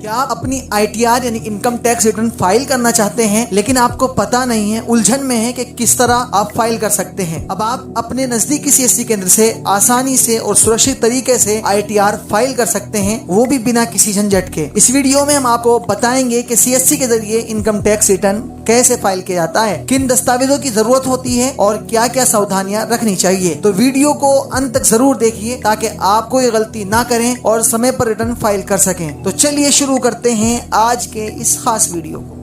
क्या आप अपनी ITR यानी इनकम टैक्स रिटर्न फाइल करना चाहते हैं लेकिन आपको पता नहीं है, उलझन में है कि किस तरह आप फाइल कर सकते हैं? अब आप अपने नजदीकी CSC केंद्र से आसानी से और सुरक्षित तरीके से ITR फाइल कर सकते हैं, वो भी बिना किसी झंझट के। इस वीडियो में हम आपको बताएंगे कि CSC के जरिए इनकम टैक्स रिटर्न कैसे फाइल किया जाता है, किन दस्तावेजों की जरूरत होती है और क्या क्या सावधानियां रखनी चाहिए। तो वीडियो को अंत तक जरूर देखिए ताकि आप कोई गलती ना करें और समय पर रिटर्न फाइल कर सकें। तो चलिए शुरू करते हैं आज के इस खास वीडियो को।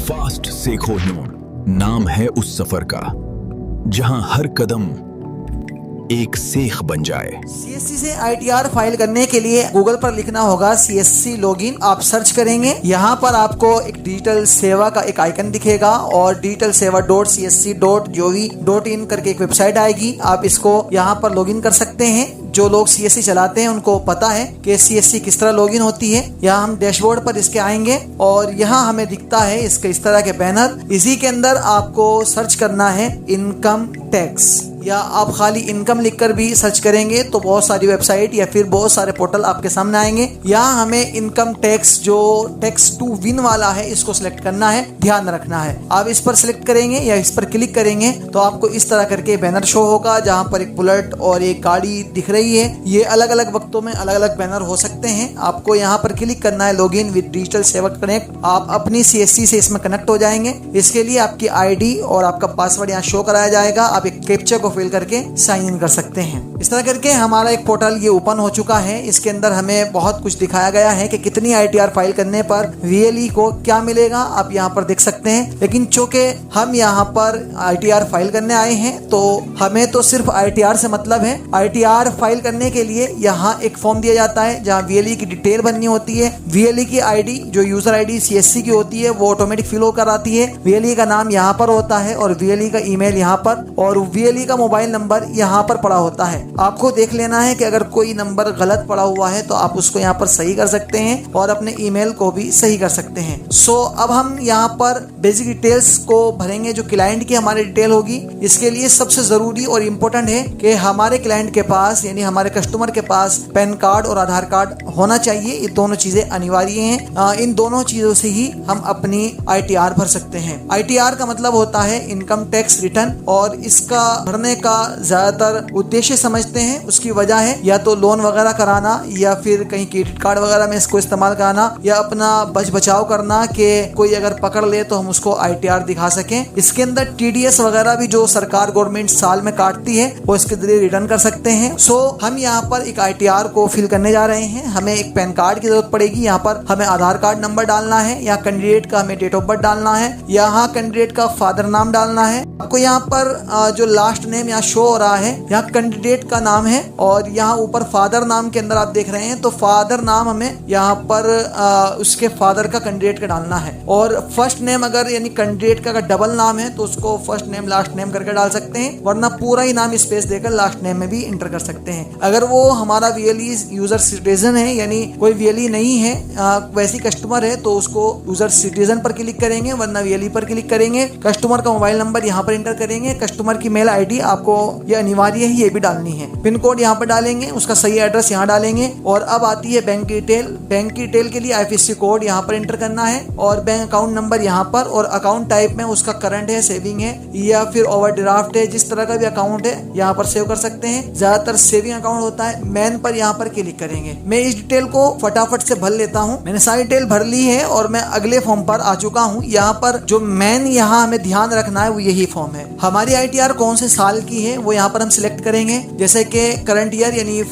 फास्ट से कोहिनूर नाम है उस सफर का जहां हर कदम एक सेख बन जाए। CSC से ITR फाइल करने के लिए गूगल पर लिखना होगा CSC लॉगिन। आप सर्च करेंगे, यहाँ पर आपको एक डिजिटल सेवा का एक आइकन दिखेगा और डिजिटल सेवा .csc.gov.in करके एक वेबसाइट आएगी। आप इसको यहाँ पर लॉगिन कर सकते हैं। जो लोग CSC चलाते हैं उनको पता है कि CSC किस तरह लॉगिन होती है। यहाँ हम डैशबोर्ड पर इसके आएंगे और यहाँ हमें दिखता है इसके इस तरह के बैनर। इसी के अंदर आपको सर्च करना है इनकम टैक्स, या आप खाली इनकम लिखकर भी सर्च करेंगे तो बहुत सारी वेबसाइट या फिर बहुत सारे पोर्टल आपके सामने आएंगे। यहाँ हमें इनकम टैक्स जो टैक्स टू विन वाला है इसको सिलेक्ट करना है, ध्यान रखना है। आप इस पर सिलेक्ट करेंगे या इस पर क्लिक करेंगे तो आपको इस तरह करके बैनर शो होगा जहाँ पर एक बुलेट और एक गाड़ी दिख रही है। ये अलग अलग वक्तों में अलग अलग बैनर हो सकते हैं। आपको यहाँ पर क्लिक करना है लॉगिन विद डिजिटल सेवा कनेक्ट। आप अपनी CSC से इसमें कनेक्ट हो जाएंगे। इसके लिए आपकी ID और आपका पासवर्ड यहाँ शो कराया जाएगा। आप एक कैप्चा को फिल करके साइन इन कर सकते हैं। इस तरह करके हमारा एक पोर्टल ये ओपन हो चुका है। इसके अंदर हमें बहुत कुछ दिखाया गया है कि कितनी ITR फाइल करने पर VLE को क्या मिलेगा, आप यहाँ पर देख सकते हैं। लेकिन चूंकि हम यहाँ पर ITR फाइल करने आए हैं तो हमें तो सिर्फ ITR से मतलब है। ITR फाइल करने के लिए यहाँ एक फॉर्म दिया जाता है जहाँ VLE की डिटेल भरनी होती है। VLE की ID जो यूजर ID CSC की होती है वो ऑटोमेटिक फिल होकर आती है। VLE का नाम यहाँ पर होता है और VLE का ईमेल यहाँ पर और VLE का मोबाइल नंबर यहाँ पर पड़ा होता है। आपको देख लेना है कि अगर कोई नंबर गलत पड़ा हुआ है तो आप उसको यहाँ पर सही कर सकते हैं और अपने ईमेल को भी सही कर सकते हैं। अब हम यहाँ पर बेसिक डिटेल्स को भरेंगे जो क्लाइंट की हमारी डिटेल होगी। इसके लिए सबसे जरूरी और इम्पोर्टेंट है कि हमारे क्लाइंट के पास यानी हमारे कस्टमर के पास पैन कार्ड और आधार कार्ड होना चाहिए। ये दोनों चीजें अनिवार्य हैं। इन दोनों चीजों से ही हम अपनी ITR भर सकते हैं। ITR का मतलब होता है इनकम टैक्स रिटर्न और इसका भरने का ज्यादातर उद्देश्य समझते हैं। उसकी वजह है या तो लोन वगैरह कराना या फिर कहीं क्रेडिट कार्ड वगैरह में इसको इस्तेमाल कराना या अपना बच बचाव करना कि कोई अगर पकड़ ले तो हम उसको ITR दिखा सकें। इसके अंदर TDS वगैरह भी जो सरकार गवर्नमेंट साल में काटती है वो इसके जरिए रिटर्न कर सकते हैं। हम यहाँ पर एक ITR को फिल करने जा रहे हैं। हमें एक पैन कार्ड की जरूरत पड़ेगी। यहाँ पर हमें आधार कार्ड नंबर डालना है, यहाँ कैंडिडेट का हमें डेट ऑफ बर्थ डालना है, यहाँ कैंडिडेट का फादर नाम डालना है। आपको यहाँ पर जो लास्ट नेम यहाँ शो हो रहा है यहाँ कैंडिडेट का नाम है और यहाँ ऊपर फादर नाम के अंदर आप देख रहे हैं तो फादर नाम हमें यहाँ पर उसके फादर का कैंडिडेट का डालना है। और फर्स्ट नेम अगर यानी कैंडिडेट का अगर डबल नाम है तो उसको फर्स्ट नेम लास्ट नेम करके डाल सकते हैं, वरना पूरा ही नाम स्पेस देकर लास्ट नेम में भी इंटर कर सकते हैं। अगर वो हमारा VLE यूजर सिटीजन है यानी कोई VLE नहीं है वैसी कस्टमर है तो उसको यूजर सिटीजन पर क्लिक करेंगे, वरना VLE पर क्लिक करेंगे। कस्टमर का मोबाइल नंबर यहाँ पर इंटर करेंगे। कस्टमर की मेल ID आपको ये अनिवार्य है, ये भी डालनी है। पिन कोड यहाँ पर डालेंगे, उसका सही एड्रेस यहाँ डालेंगे और अब आती है बैंक डिटेल। बैंक डिटेल के लिए IFSC कोड यहाँ पर एंटर करना है और बैंक अकाउंट नंबर यहाँ पर और अकाउंट टाइप में उसका करंट है, सेविंग है या फिर ओवरड्राफ्ट है, जिस तरह का भी अकाउंट है यहाँ पर सेव कर सकते हैं। ज्यादातर सेविंग अकाउंट होता है। मैन पर यहाँ पर क्लिक करेंगे। मैं इस डिटेल को फटाफट से भर लेता हूँ। मैंने सारी डिटेल भर ली है और मैं अगले फॉर्म पर आ चुका हूँ। यहाँ पर जो मैन यहाँ हमें ध्यान रखना है वो यही फॉर्म है। हमारी ITR कौन से साल की है वो यहाँ पर हम सिलेक्ट करेंगे, जैसे कि करंट ईयर यानी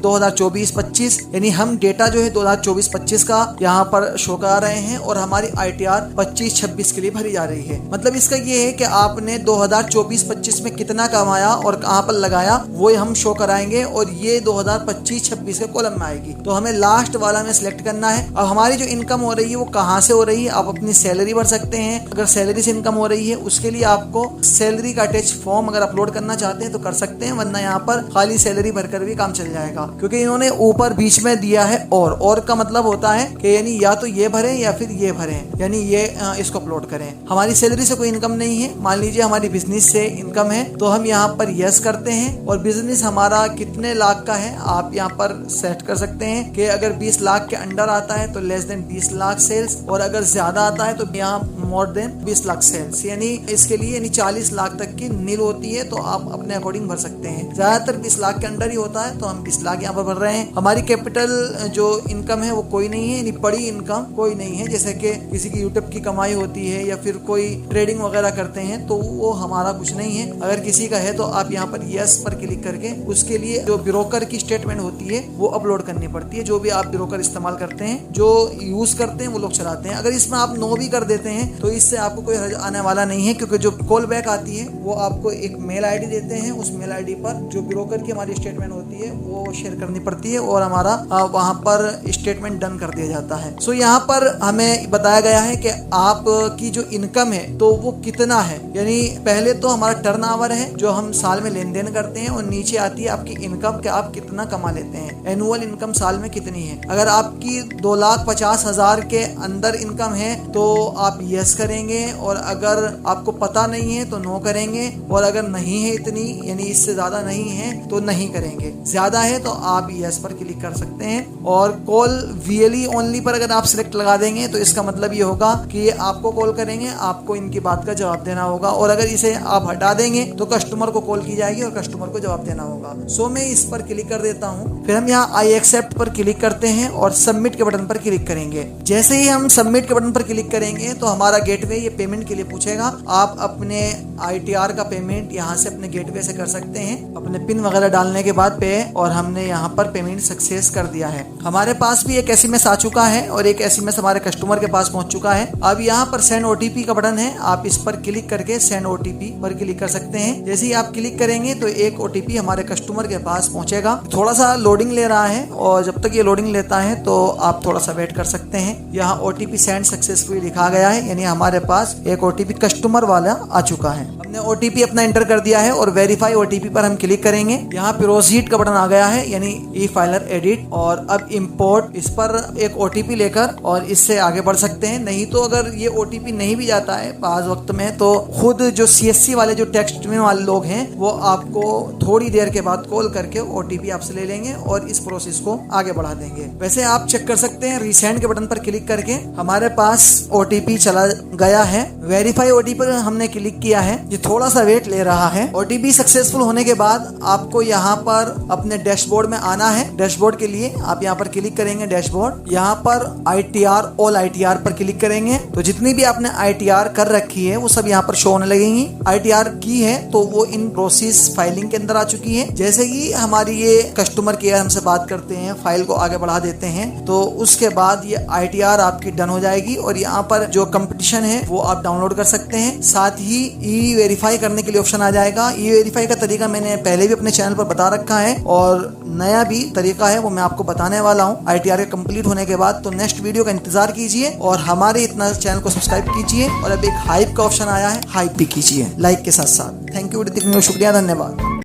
2024-25 यानी हम डेटा जो है 2024-25 का यहाँ पर शो करा रहे हैं और हमारी ITR 25-26 के लिए भरी जा रही है। मतलब इसका ये है कि आपने 2024-25 में कितना कमाया और कहाँ पर लगाया वो हम शो कराएंगे और ये 2025-26 के कॉलम में आएगी। तो हमें लास्ट वाला में सिलेक्ट करना है। अब हमारी जो इनकम हो रही है वो कहाँ से हो रही है, आप अपनी सैलरी भर सकते हैं। अगर सैलरी से इनकम हो रही है उसके लिए आपको सैलरी का अटैच फॉर्म अगर अपलोड अपलोड करना चाहते हैं तो कर सकते हैं, वरना यहाँ पर खाली सैलरी भरकर भी काम चल जाएगा। क्योंकि इन्होंने ऊपर बीच में दिया है और का मतलब होता है कि यानी या तो ये भरें या फिर ये भरें, यानी ये इसको अपलोड करें। हमारी सैलरी से कोई इनकम नहीं है। मान लीजिए हमारी बिजनेस से इनकम है तो हम यहाँ पर यस करते हैं और बिजनेस हमारा कितने लाख का है आप यहाँ पर सेट कर सकते हैं कि अगर 20 लाख के अंडर आता है तो लेस देन 20 लाख सेल्स, और अगर ज्यादा आता है तो यहाँ मोर देन 20 लाख सेल्स, यानी इसके लिए यानी 40 लाख तक की नील होती है तो आप अपने अकॉर्डिंग भर सकते हैं। ज्यादातर 20 लाख के अंडर ही होता है तो हम 20 लाख यहाँ पर भर रहे हैं। हमारी कैपिटल जो इनकम है वो कोई नहीं है, यानी बड़ी इनकम कोई नहीं है, जैसे कि किसी की यूट्यूब की कमाई होती है या फिर कोई ट्रेडिंग वगैरह करते हैं तो वो हमारा कुछ नहीं है। अगर किसी का है तो आप यहाँ पर यस पर क्लिक करके उसके लिए जो ब्रोकर की स्टेटमेंट होती है वो अपलोड करनी पड़ती है। जो भी आप ब्रोकर इस्तेमाल करते हैं, जो यूज करते हैं वो लोग चलाते हैं। अगर इसमें आप नो भी कर देते हैं तो इससे आपको कोई हर्ज आने वाला नहीं है, क्योंकि जो कॉल बैक आती है वो आपको एक मेल आईडी देते हैं। उस मेल आईडी पर जो ब्रोकर की हमारी स्टेटमेंट होती है वो शेयर करनी पड़ती है और हमारा वहां पर स्टेटमेंट डन कर दिया जाता है। सो यहाँ पर हमें बताया गया है कि आपकी जो इनकम है तो वो कितना है, यानी पहले तो हमारा टर्नओवर है जो हम साल में लेन देन करते हैं, और नीचे आती है आपकी इनकम कि आप कितना कमा लेते हैं, एनुअल इनकम साल में कितनी है। अगर आपकी 2,50,000 के अंदर इनकम है तो आप यस करेंगे, और अगर आपको पता नहीं है तो नो करेंगे, और अगर नहीं है इतनी यानी इससे ज्यादा नहीं है तो नहीं करेंगे। ज्यादा है तो आप यस पर क्लिक कर सकते हैं। और कॉल वीएलई ओनली पर अगर आप सिलेक्ट लगा देंगे तो इसका मतलब ये होगा कि ये आपको कॉल करेंगे, आपको इनकी बात का जवाब देना होगा, और अगर इसे आप हटा देंगे तो कस्टमर को कॉल की जाएगी और कस्टमर को जवाब देना होगा। सो मैं इस पर क्लिक कर देता हूँ। फिर हम यहाँ आई एक्सेप्ट पर क्लिक करते हैं और सबमिट के बटन पर क्लिक करेंगे। जैसे ही हम सबमिट के बटन पर क्लिक करेंगे तो हमारा गेटवे ये पेमेंट के लिए पूछेगा। आप अपने ITR का पेमेंट यहाँ से अपने गेटवे से कर सकते हैं अपने पिन वगैरह डालने के बाद पे, और हमने यहाँ पर पेमेंट सक्सेस कर दिया है। हमारे पास भी एक SMS आ चुका है और एक SMS हमारे कस्टमर के पास पहुंच चुका है। अब यहाँ पर सेंड OTP का बटन है, आप इस पर क्लिक करके सेंड OTP पर क्लिक कर सकते हैं। जैसे ही आप क्लिक करेंगे तो एक OTP हमारे कस्टमर के पास पहुंचेगा। थोड़ा सा लोडिंग ले रहा है और जब तक ये लोडिंग लेता है तो आप थोड़ा सा वेट कर सकते हैं। यहाँ OTP सेंड सक्सेसफुली लिखा गया है, यानी हमारे पास एक OTP कस्टमर वाला आ चुका है। हमने OTP अपना एंटर कर दिया है और वेरीफाई OTP पर हम क्लिक करेंगे। यहाँ प्रोसीड का बटन आ गया है, यानी ई फाइलर एडिट, और अब इंपोर्ट, इस पर एक OTP लेकर और इससे आगे बढ़ सकते हैं। नहीं तो अगर ये OTP नहीं भी जाता है पास वक्त में तो खुद जो CSC वाले जो टेक्स्ट में वाले लोग हैं वो आपको थोड़ी देर के बाद कॉल करके OTP आपसे ले लेंगे और इस प्रोसेस को आगे बढ़ा देंगे। वैसे आप चेक कर सकते हैं रीसेंड के बटन पर क्लिक करके हमारे पास OTP चला गया है। वेरीफाई OTP पर हमने क्लिक किया है, ये थोड़ा सा वेट ले रहा है। OTP सक्सेसफुल होने के बाद आपको यहाँ पर अपने डैशबोर्ड में आना है। डैशबोर्ड के लिए आप यहाँ पर क्लिक करेंगे, डैशबोर्ड, यहाँ पर ITR ऑल ITR पर क्लिक करेंगे तो जितनी भी आपने ITR कर रखी है वो सब यहाँ पर शो होने लगेंगी। ITR की है तो वो इन प्रोसेस फाइलिंग के अंदर आ चुकी है। जैसे ही हमारी ये कस्टमर केयर हमसे बात करते हैं, फाइल को आगे बढ़ा देते हैं, तो उसके बाद ये ITR आपकी डन हो जाएगी और यहाँ पर जो कंपटीशन है वो आप डाउनलोड कर सकते हैं। साथ ही ई वेरीफाई करने के लिए ऑप्शन आ जाएगा। ई वेरीफाई का तरीका मैंने पहले भी अपने चैनल पर बता रखा है और नया भी तरीका है वो मैं आपको बताने वाला हूँ ITR के कंप्लीट होने के बाद। तो नेक्स्ट वीडियो का इंतजार कीजिए और हमारे इतना चैनल को सब्सक्राइब कीजिए, और अब एक हाइप का ऑप्शन आया है, हाइप भी कीजिए लाइक के साथ साथ। थैंक यू, शुक्रिया, धन्यवाद।